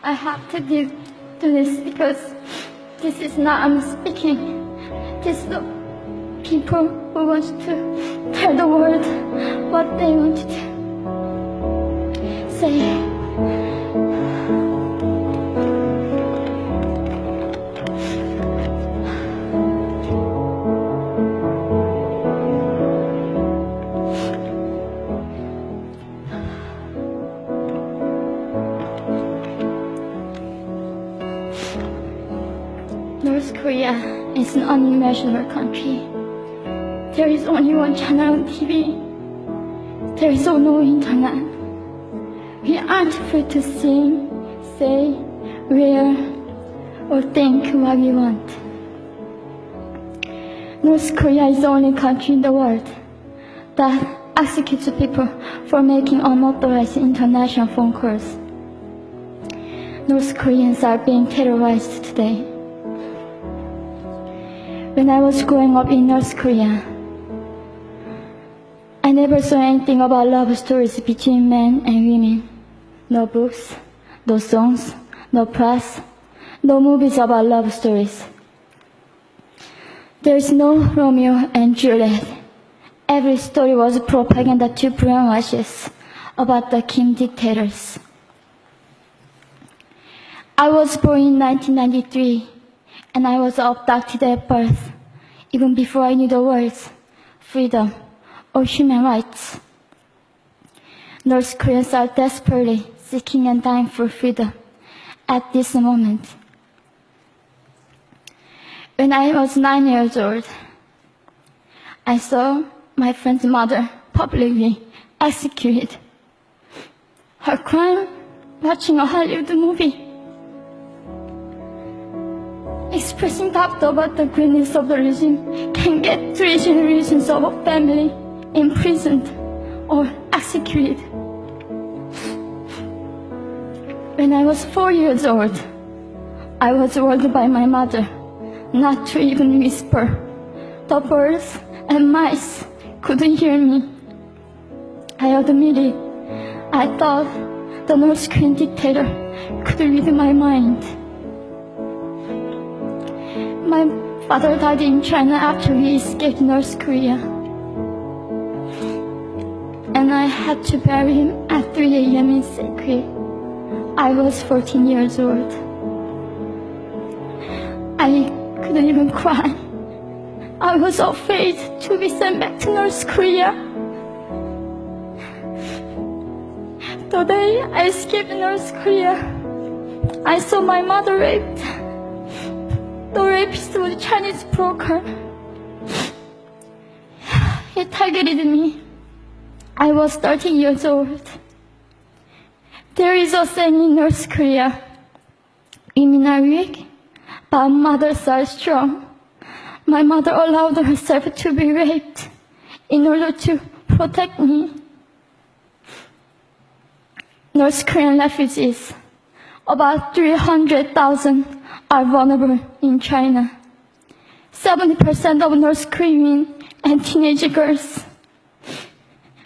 I have to do this because this is not I'm speaking. This is the people who want to tell the world what they want to say. North Korea is an unimaginable country. There is only one channel on TV. There is no internet. We aren't free to sing, say, wear, or think what we want. North Korea is the only country in the world that executes people for making unauthorized international phone calls. North Koreans are being terrorized today. When I was growing up in North Korea, I never saw anything about love stories between men and women. No books, no songs, no press, no movies about love stories. There is no Romeo and Juliet. Every story was propaganda to brainwashes about the Kim dictators. I was born in 1993. And I was abducted at birth, even before I knew the words freedom or human rights. North Koreans are desperately seeking and dying for freedom at this moment. When I was 9 years old, I saw my friend's mother publicly executed. Her crime, watching a Hollywood movie. Expressing doubt about the greatness of the regime can get 3 generations of a family imprisoned or executed. When I was 4 years old, I was warned by my mother not to even whisper. The birds and mice couldn't hear me. I admitted I thought the North Korean dictator could read my mind. My father died in China after he escaped North Korea. And I had to bury him at 3 a.m. in secret. I was 14 years old. I couldn't even cry. I was afraid to be sent back to North Korea. The day I escaped North Korea, I saw my mother raped. The rapist was a Chinese broker. He targeted me. I was 13 years old. There is a saying in North Korea, women are weak, but mothers are strong. My mother allowed herself to be raped in order to protect me. North Korean refugees, about 300,000, are vulnerable in China. 70% of North Korean and teenage girls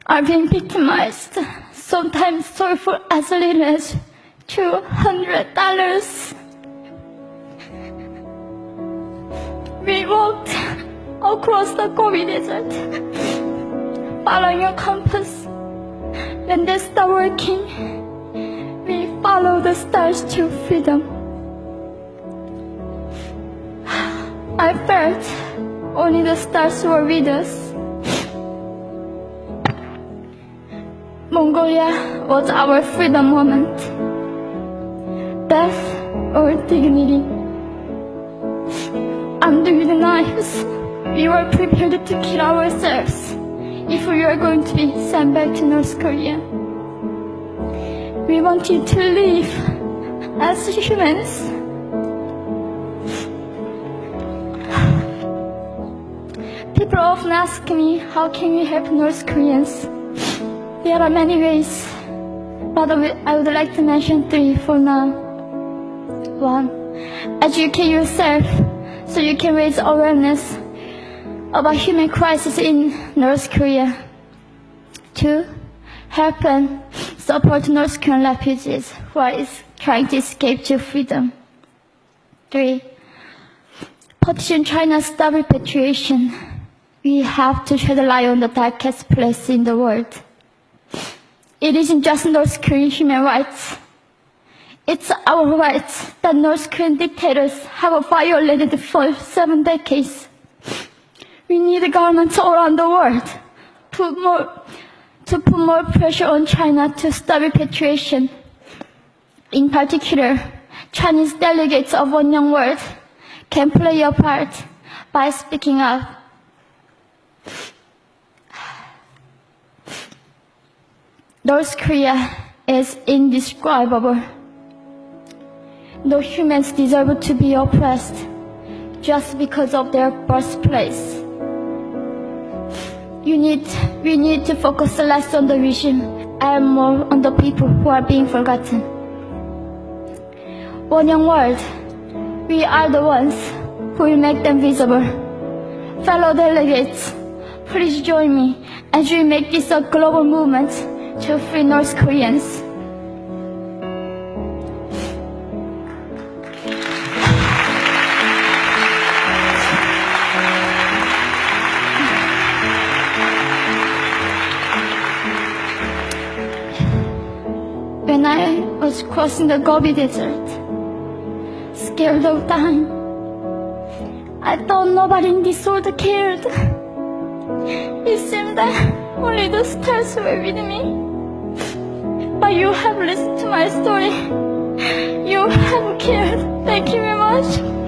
are being victimized, sometimes sold for as little as $200. We walked across the Gobi Desert, following a compass. When they stopped working, we followed the stars to freedom. I felt only the stars were with us. Mongolia was our freedom moment. Death or dignity. Under the knives, we were prepared to kill ourselves if we were going to be sent back to North Korea. We wanted to live as humans. People often ask me, how can we help North Koreans? There are many ways, but I would like to mention 3 for now. 1. Educate yourself so you can raise awareness about human crisis in North Korea. 2. Help and support North Korean refugees who are trying to escape to freedom. 3. Petition China's stop repatriation. We have to shed light on the darkest place in the world. It isn't just North Korean human rights. It's our rights that North Korean dictators have violated for 7 decades. We need governments all around the world to put more pressure on China to stop repatriation. In particular, Chinese delegates of One Young World can play a part by speaking up. North Korea is indescribable. No humans deserve to be oppressed just because of their birthplace. We need to focus less on the regime and more on the people who are being forgotten. One Young World, we are the ones who will make them visible. Fellow delegates, please join me as we make this a global movement to free North Koreans. When I was crossing the Gobi Desert, scared of dying, I thought nobody in this world cared. It seemed that only the stars were with me. But you have listened to my story. You have cared. Thank you very much.